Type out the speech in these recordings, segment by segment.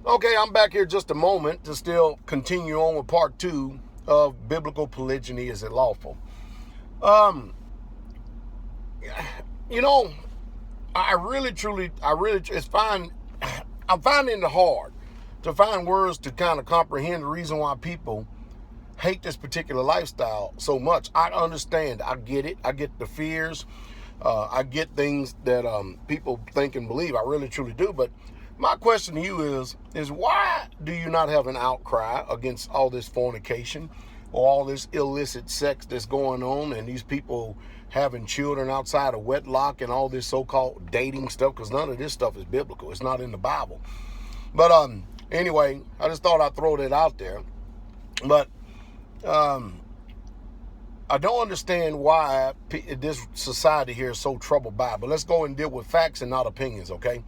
Okay, I'm back here just a moment to still continue on with part 2 of biblical polygyny. Is it lawful? Um, you know, it's fine. I'm finding it hard to find words to kind of comprehend the reason why people hate this particular lifestyle so much. I understand. I get it. I get the fears. I get things that people think and believe. I really, truly do. But my question to you is why do you not have an outcry against all this fornication or all this illicit sex that's going on and these people having children outside of wedlock and all this so-called dating stuff? Because none of this stuff is biblical. It's not in the Bible. But anyway, I just thought I'd throw that out there. But I don't understand why this society here is so troubled by it. But let's go and deal with facts and not opinions, okay?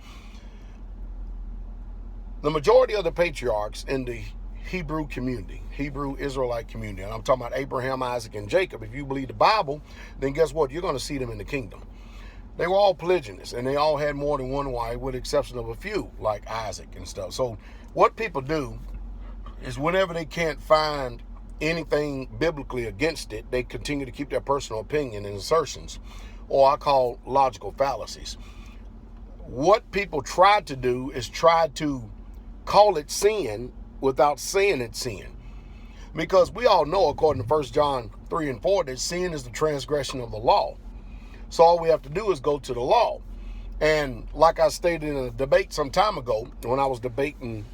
The majority of the patriarchs in the Hebrew community, Hebrew Israelite community, and I'm talking about Abraham, Isaac, and Jacob. If you believe the Bible, then guess what? You're going to see them in the kingdom. They were all polygynous, and they all had more than one wife, with the exception of a few, like Isaac and stuff. So what people do is whenever they can't find anything biblically against it, they continue to keep their personal opinion and assertions, or I call logical fallacies. What people try to do is try to call it sin without saying it's sin. Because we all know, according to 1 John 3 and 4, that sin is the transgression of the law. So all we have to do is go to the law. And like I stated in a debate some time ago, when I was debating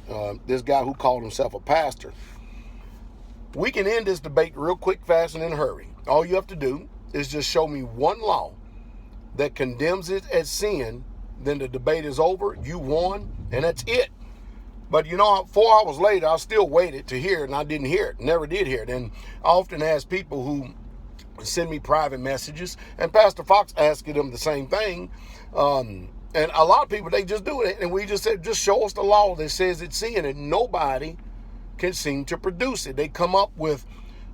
this guy who called himself a pastor, we can end this debate real quick, fast, and in a hurry. All you have to do is just show me one law that condemns it as sin, then the debate is over, you won, and that's it. But 4 hours later, I still waited to hear it, and I didn't hear it, never did hear it. And I often ask people who send me private messages, and Pastor Fox asking them the same thing. And a lot of people, they just do it. And we just said, just show us the law that says it's sin, and nobody can seem to produce it. They come up with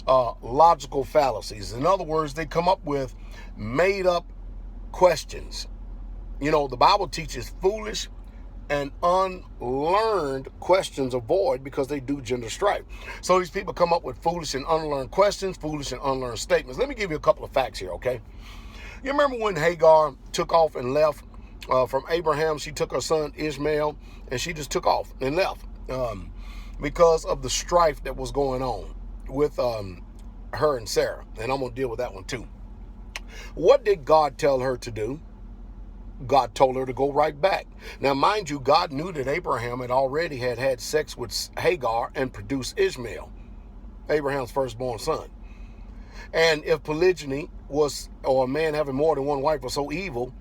logical fallacies. In other words, they come up with made up questions. The Bible teaches foolish and unlearned questions avoid because they do gender strife. So these people come up with foolish and unlearned questions, foolish and unlearned statements. Let me give you a couple of facts here, okay? You remember when Hagar took off and left from Abraham? She took her son Ishmael and she just took off and left because of the strife that was going on with her and Sarah. And I'm going to deal with that one too. What did God tell her to do? God told her to go right back. Now, mind you, God knew that Abraham had already had sex with Hagar and produced Ishmael, Abraham's firstborn son. And if polygyny was, or a man having more than one wife was so evil,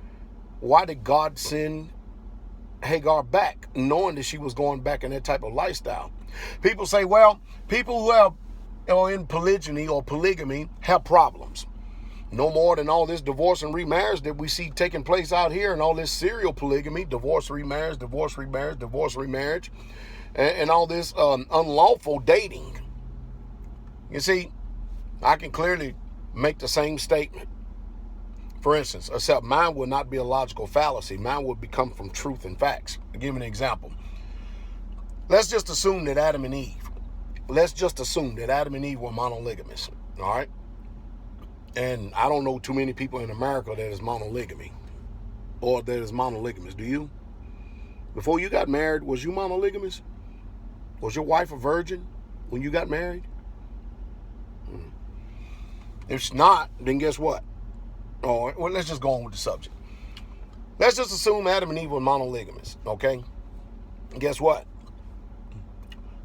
why did God send Hagar back, knowing that she was going back in that type of lifestyle? People say, well, people who are in polygyny or polygamy have problems. No more than all this divorce and remarriage that we see taking place out here, and all this serial polygamy, divorce, remarriage, divorce, remarriage, divorce, remarriage, and all this unlawful dating. You see, I can clearly make the same statement. For instance, except mine would not be a logical fallacy. Mine would come from truth and facts. I'll give you an example. Let's just assume that Adam and Eve were monolygamous, all right? And I don't know too many people in America that is monolygamy or that is monolygamous. Do you? Before you got married, was you monolygamous? Was your wife a virgin when you got married? If not, then guess what? Well, let's just go on with the subject. Let's just assume Adam and Eve were monolygamous, okay? Guess what?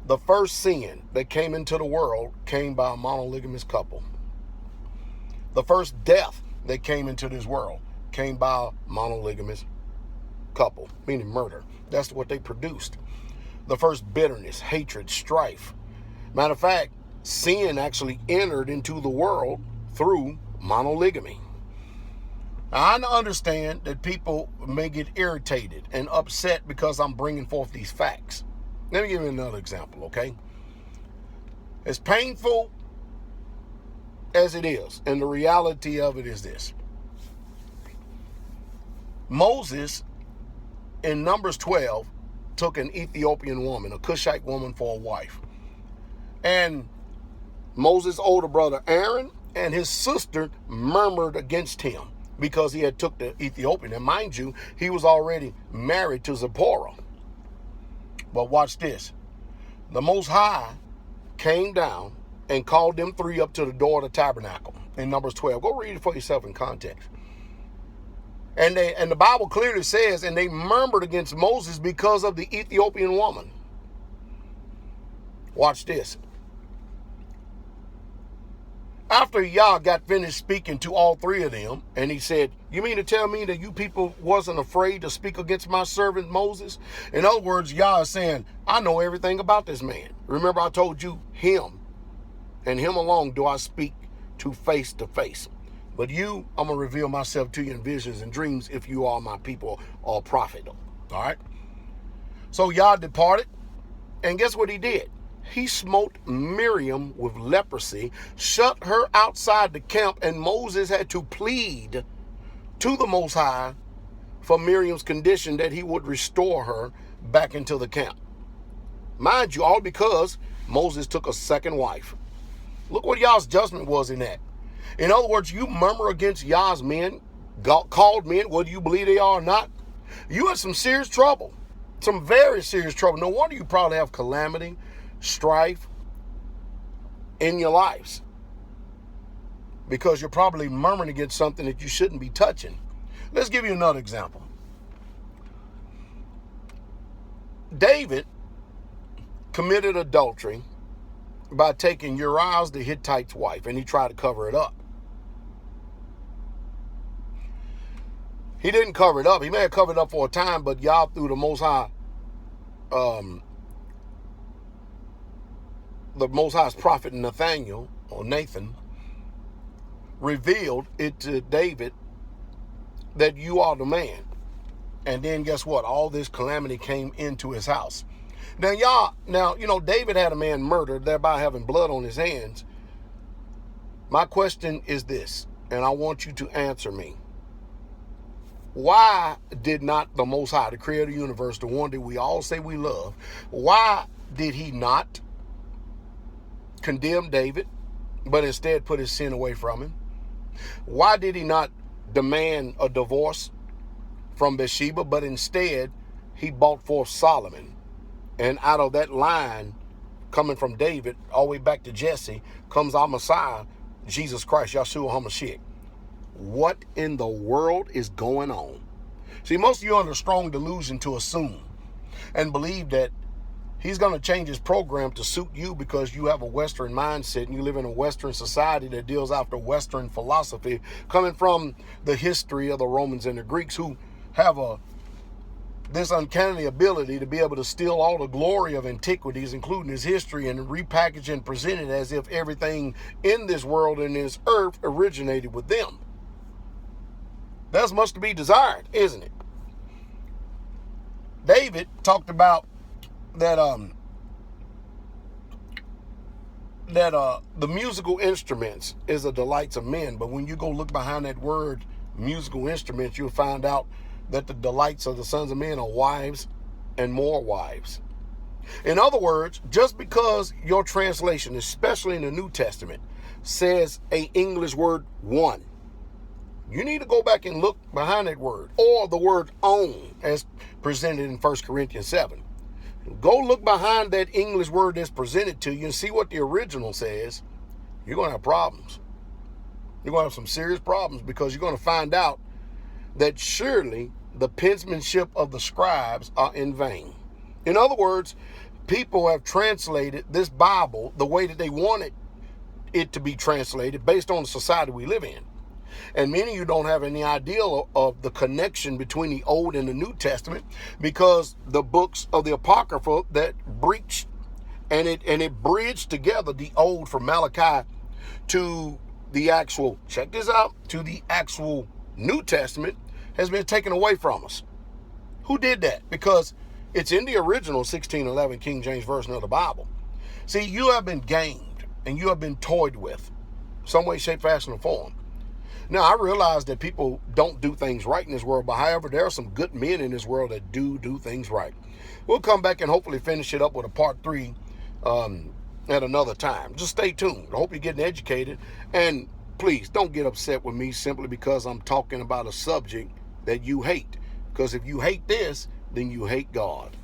The first sin that came into the world came by a monolygamous couple. The first death that came into this world came by a monolygamous couple, meaning murder. That's what they produced. The first bitterness, hatred, strife. Matter of fact, sin actually entered into the world through monolygamy. Now, I understand that people may get irritated and upset because I'm bringing forth these facts. Let me give you another example, okay? As painful as it is, and the reality of it is this. Moses, in Numbers 12, took an Ethiopian woman, a Cushite woman, for a wife. And Moses' older brother Aaron and his sister murmured against him because he had took the Ethiopian. And mind you, he was already married to Zipporah. But watch this. The Most High came down and called them three up to the door of the tabernacle in Numbers 12. Go read it for yourself in context. And the Bible clearly says, and they murmured against Moses because of the Ethiopian woman. Watch this. After Yah got finished speaking to all three of them, and he said, you mean to tell me that you people wasn't afraid to speak against my servant Moses? In other words, Yah is saying, I know everything about this man. Remember I told you, him and him alone do I speak to face. But you, I'm going to reveal myself to you in visions and dreams if you are my people or prophet. All right? So Yah departed, and guess what he did? He smote Miriam with leprosy, shut her outside the camp, and Moses had to plead to the Most High for Miriam's condition that he would restore her back into the camp. Mind you, all because Moses took a second wife. Look what Yah's judgment was in that. In other words, you murmur against Yah's men, called men, whether you believe they are or not, you in some serious trouble, some very serious trouble. No wonder you probably have calamity, strife in your lives, because you're probably murmuring against something that you shouldn't be touching. Let's give you another example. David committed adultery by taking Uriah the Hittite's wife, and he tried to cover it up. He didn't cover it up. He may have covered it up for a time, but Yah, through the Most High, the Most High's prophet Nathaniel, or Nathan, revealed it to David that you are the man. And then guess what? All this calamity came into his house. Now, David had a man murdered, thereby having blood on his hands. My question is this, and I want you to answer me. Why did not the Most High, the creator of the universe, the one that we all say we love, why did he not condemn David, but instead put his sin away from him? Why did he not demand a divorce from Bathsheba, but instead he brought forth Solomon? And out of that line, coming from David all the way back to Jesse, comes our Messiah, Jesus Christ, Yahshua HaMashiach. What in the world is going on? See, most of you are under strong delusion to assume and believe that he's going to change his program to suit you because you have a Western mindset and you live in a Western society that deals after Western philosophy, coming from the history of the Romans and the Greeks, who have this uncanny ability to be able to steal all the glory of antiquities, including his history, and repackage and present it as if everything in this world and this earth originated with them. That's much to be desired, isn't it? David talked about that the musical instruments is the delights of men, but when you go look behind that word musical instruments, you'll find out that the delights of the sons of men are wives and more wives. In other words, just because your translation, especially in the New Testament, says a English word one, you need to go back and look behind that word, or the word own as presented in 1 Corinthians 7. Go look behind that English word that's presented to you and see what the original says. You're going to have problems. You're going to have some serious problems, because you're going to find out that surely the penmanship of the scribes are in vain. In other words, people have translated this Bible the way that they wanted it to be translated based on the society we live in. And many of you don't have any idea of the connection between the Old and the New Testament, because the books of the Apocrypha that breached and it bridged together the Old from Malachi to the actual, check this out, to the actual New Testament has been taken away from us. Who did that? Because it's in the original 1611 King James Version of the Bible. See, you have been gamed and you have been toyed with, some way, shape, fashion, or form. Now, I realize that people don't do things right in this world, but however, there are some good men in this world that do things right. We'll come back and hopefully finish it up with a part 3 at another time. Just stay tuned. I hope you're getting educated. And please don't get upset with me simply because I'm talking about a subject that you hate. Because if you hate this, then you hate God.